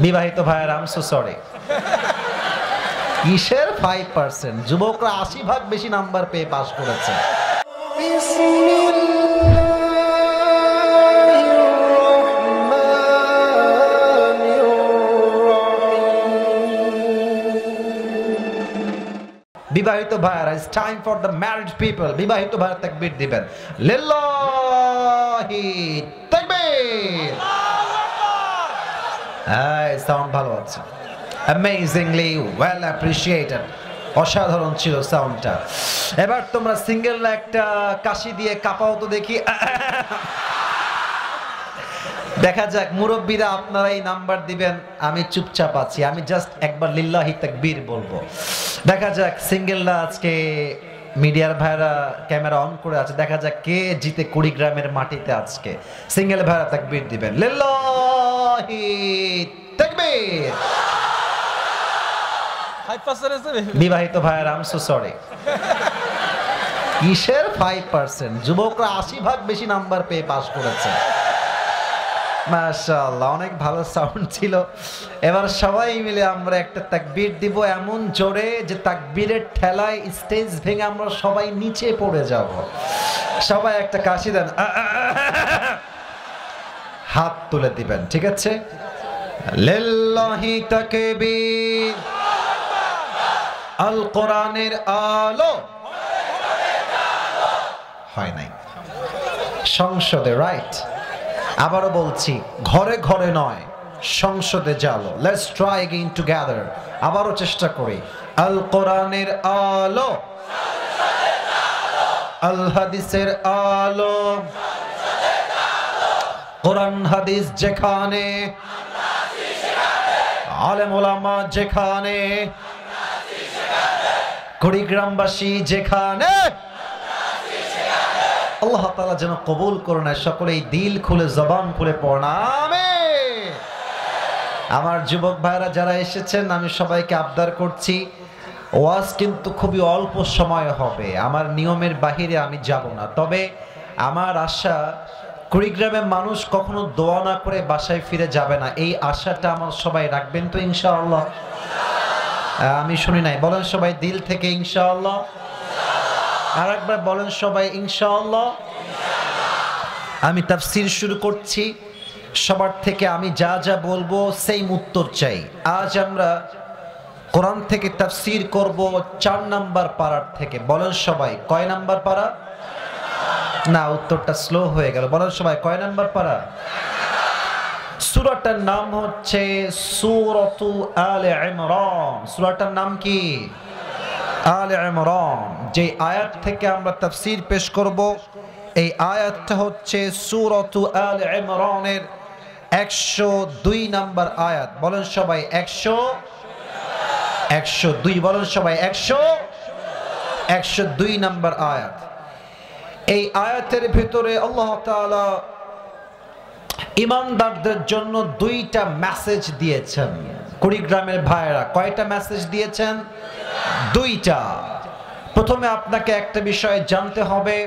বিবাহিত ভাইয়ের I am so sorry. কিসের 5%? যুবকরা 80% বেশি নাম্বার পেয়ে পাস করেছে। বিবাহিত ভাইয়েরা, it's time for the married people. বিবাহিত ভাইয়ের তাকবীর দিবেন, লিল্লাহি তাকবীর। সাউন্ড ভালো আছে, অ্যামেজিংলি ওয়েল অ্যাপ্রিশিয়েটেড। অসাধারণ ছিল সাউন্ডটা। এবার তোমরা সিঙ্গেল একটা কাশি দিয়ে কাঁপাও তো দেখি। দেখা যাক, মুরব্বীরা আপনারা এই নাম্বার দিবেন, আমি চুপচাপ আছি, আমি জাস্ট একবার লিল্লাহি তাকবীর বলবো। দেখা যাক সিঙ্গেলরা আজকে, মিডিয়ার ভাইরা ক্যামেরা অন করে আছে, দেখা যাক কে জিতে কুড়িগ্রামের মাটিতে আজকে। সিঙ্গেল ভাইরা তাকবীর দিবেন, লিল্লাহি তাকবীর। বিবাহিত ভাইয়ের আই এম সো সরি। কিসের 5%? যুবকরা 80% বেশি নাম্বার পেয়ে পাস করেছে। মাশাআল্লাহ, অনেক ভালো সাউন্ড ছিল। এবার সবাই মিলে আমরা একটা তাকবীর দিব এমন জোরে যে তাকবীরের ঠেলায় স্টেজ ভেঙে আমরা সবাই নিচে পড়ে যাব। সবাই একটা কাশি দেন, হাত তুলে দিবেন, ঠিক আছে? লিল্লাহি তাকবীর। আল কোরআনের আলো হয় নাই সংসদে, রাইট? আবারও বলছি, ঘরে ঘরে নয়, সংসদে জালো। Let's try again together. আবারও চেষ্টা করি, আল কোরআনের আলো, আল হাদিসের আলো। কোরআন হাদিস যেখানে, আলেম ওলামা যেখানে, কুড়িগ্রামবাসী যেখানে, আল্লাহ তাআলা যেন কবুল করুন। সকলেই দিল খুলে জবান খুলে পড়ুন আমিন। আমার যুবক ভাইরা যারা এসেছেন, আমি সবাইকে আবদার করছি, ওয়াজ কিন্তু খুবই অল্প সময় হবে, আমার নিয়মের বাহিরে আমি যাব না। তবে আমার আশা, কুড়িগ্রামের মানুষ কখনো দোয়া না করে বাসায় ফিরে যাবে না, এই আশাটা আমার সবাই রাখবেন তো ইনশাআল্লাহ? আমি শুনি নাই, বলেন সবাই দিল থেকে ইনশাআল্লাহ। আর একবার বলেন সবাই ইনশাআল্লাহ। আমি তাফসীর শুরু করছি, সবার থেকে আমি যা যা বলবো সেম উত্তর চাই। আজ আমরা কোরআন থেকে তাফসীর করব 4 নাম্বার পারার থেকে। বলেন সবাই কয় নাম্বার পারা? না, উত্তরটা স্লো হয়ে গেল। বলেন সবাই কয় নাম্বার পারা? সূরাটার নাম হচ্ছে সূরাতু আলে ইমরান। সূরাটার নাম কি? আলে ইমরান। যে আয়াত থেকে আমরা তাফসীর পেশ করব, এই আয়াতটা হচ্ছে সূরাতু আলে ইমরানের 102 নাম্বার আয়াত। বলেন সবাই 102। বলেন সবাই 102 নাম্বার আয়াত। এই আয়াতের ভিতরে আল্লাহ তাআলা ঈমানদারদের জন্য 2টা মেসেজ দিয়েছেন। কুড়িগ্রামের ভাইয়েরা কয়টা মেসেজ দিয়েছেন? 2টা। প্রথমে আপনাকে একটা বিষয় জানতে হবে,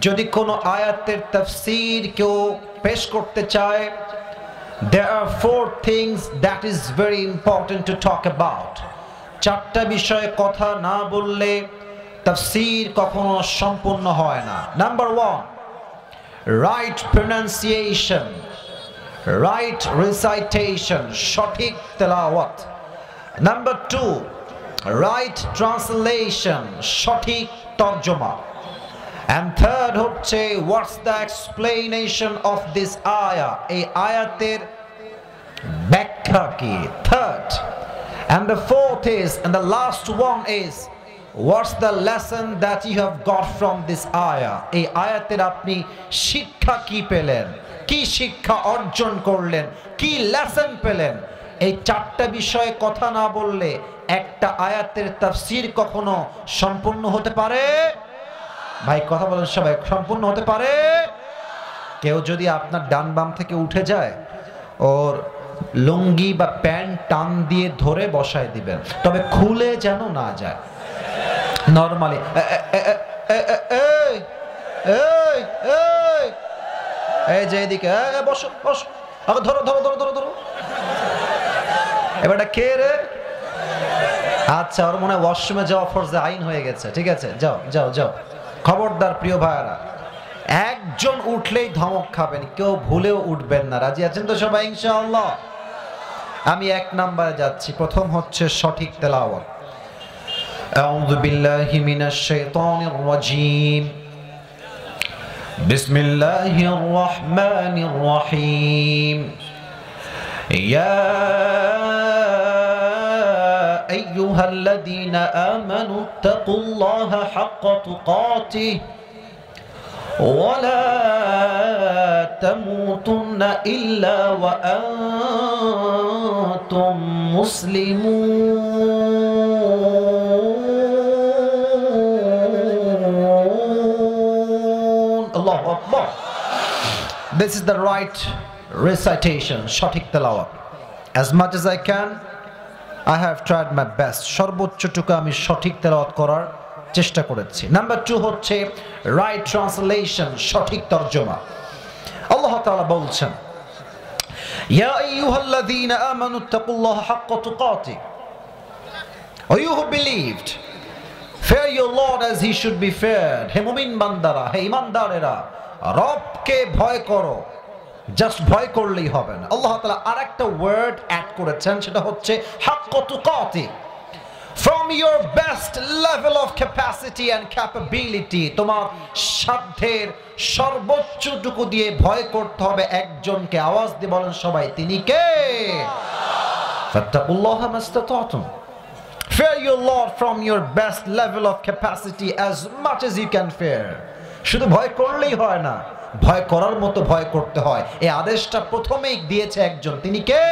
যদি কোনো আয়াতের তাফসীর কেউ পেশ করতে চায়, there are 4 things that is very important to talk about. 4টা বিষয়ে কথা না বললে তাফসীর কখনো সম্পূর্ণ হয় না। Number 1, right pronunciation, right recitation, সঠিক তেলাওয়াত। নাম্বার 2, right translation, সঠিক তরজমা। And third হচ্ছে what's the explanation of this ayah, এই আয়াতের ব্যাখ্যা কি? Third. And the fourth is, and the last one is, what's the lesson that you have got from this ayah, এই আয়াতের আপনি শিক্ষা কি পেলেন, কি শিক্ষা অর্জন করলেন, কি লেসন পেলেন। এই 4টা বিষয়ে কথা না বললে একটা আয়াতের তাফসীর কখনো সম্পূর্ণ হতে পারে? ভাই কথা বলেন সবাই, সম্পূর্ণ হতে পারে? কেউ যদি আপনার ডান বাম থেকে উঠে যায়, ওর লুঙ্গি বা প্যান্ট টান দিয়ে ধরে বসায় দিবেন, তবে খুলে যেন না যায়। নরমালি এই যে এদিকে বসো বসো, ধরো ধরো ধরো ধরো ধরো, এবারটা কে রে? আচ্ছা, ওর মনে হয় ওয়াশরুমে যাওয়া ফরজে আইন হয়ে গেছে। ঠিক আছে, যাও যাও যাও। খবরদার প্রিয় ভাইরা, একজন উঠলেই ধমক খাবেন, কেউ ভুলেও উঠবেন না। রাজি আছেন তো সবাই ইনশাআল্লাহ? আমি 1 নম্বরে যাচ্ছি। প্রথম হচ্ছে সঠিক তেলাওয়াত। আউযু বিল্লাহি মিনাশ শাইতানির রাজীম। বিসমিল্লাহির রহমানির রহিম। ইয়া আইয়ুহাল্লাযীনা আমানু তাকুল্লাহা হাক্কা তুকাতিহি ولا تموتن إلا وأنتم مسلمون. الله أكبر. This is the right recitation. সঠিক তেলাওয়াত. As much as I can, I have tried my best. সর্বোচ্চটুকু আমি সঠিক তেলাওয়াত করার চেষ্টা করেছি। নাম্বার 2 হচ্ছে রাইট ট্রান্সলেশন, সঠিক তরজমা। আল্লাহ তাআলা বলছেন, ইয়া আইয়ুহাল্লাযীনা আমানু তাকুল্লাহা হাক্কা তুকাতিহি, O you who believed, fear your Lord as he should be feared. হে মুমিন বান্দারা, হে ঈমানদারেরা, রবকে ভয় করো। জাস্ট ভয় করলেই হবে না, আল্লাহ তাআলা আরেকটা ওয়ার্ড অ্যাড করেছেন, সেটা হচ্ছে হাক্কা তুকাতিহি। From your best level of capacity and capability, তোমার সাধ্যের সর্বোচ্চটুকু দিয়ে ভয় করতে হবে একজনকে। আওয়াজ দিয়ে বলেন সবাই, তিনি কে? ফাত্তাকুল্লাহা মাস্তাতাতুম। Fear your Lord from your best level of capacity as much as you can fear. শুধু ভয় করলেই হয় না, ভয় করার মতো ভয় করতে হয়। এই আদেশটা প্রথমেই দিয়েছে একজন, তিনি কে?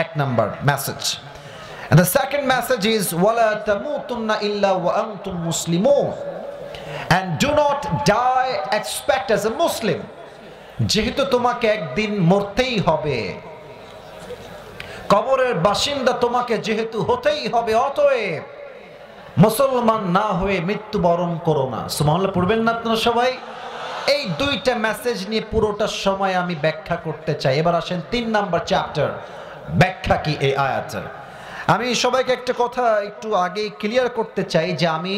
1 number message. And the second message is وَلَا تَمُوتُنَّ إِلَّا وَأَنْتُمْ مُسْلِمُونَ, and do not die except as a Muslim. যেহেতু তোমাকে একদিন মরতেই হবে, কবরের বাসিন্দা তোমাকে যেহেতু হতেই হবে, অতএব মুসলমান না হয়ে মৃত্যুবরণ করো না। সুবহানাল্লাহ পড়বেন না আপনারা সবাই? এই 2টা মেসেজ নিয়ে পুরোটা সময় আমি ব্যাখ্যা করতে চাই। এবার আসেন 3 নাম্বার চ্যাপ্টার, ব্যাখ্যা কি এই আয়াতের। আমি সবাইকে একটা কথা একটু আগে ক্লিয়ার করতে চাই যে আমি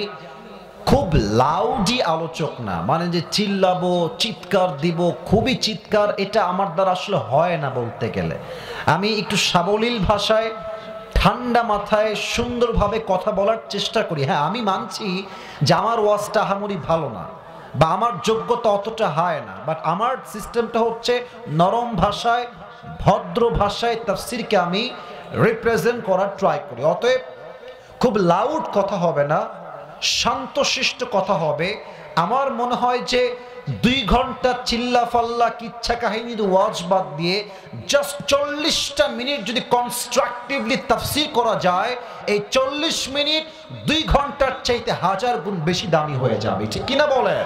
খুব লাউডি আলোচক না, মানে যে চিল্লাবো, চিৎকার দিব, খুবই চিৎকার, এটা আমার দ্বারা আসলে হয় না। বলতে গেলে আমি একটু সাবলীল ভাষায়, ঠান্ডা মাথায়, সুন্দরভাবে কথা বলার চেষ্টা করি। হ্যাঁ, আমি মানছি যে আমার ওয়াজটা আহামরি ভালো না, বা আমার যোগ্যতা অতটা হয় না, বাট আমার সিস্টেমটা হচ্ছে নরম ভাষায়, ভদ্র ভাষায় তাফসীরকে আমি রিপ্রেজেন্ট করার ট্রাই করি। অতএব খুব লাউড কথা হবে না, শান্তশিষ্ট কথা হবে। আমার মনে হয় যে 2 ঘন্টা চিল্লাফাল্লা কিচ্ছা কাহিনীর ওয়াজ বাদ দিয়ে জাস্ট 40টা মিনিট যদি কনস্ট্রাকটিভলি তাফসীর করা যায়, এই 40 মিনিট 2 ঘন্টার চাইতে 1000 গুণ বেশি দামি হয়ে যাবে। ঠিক কিনা বলেন?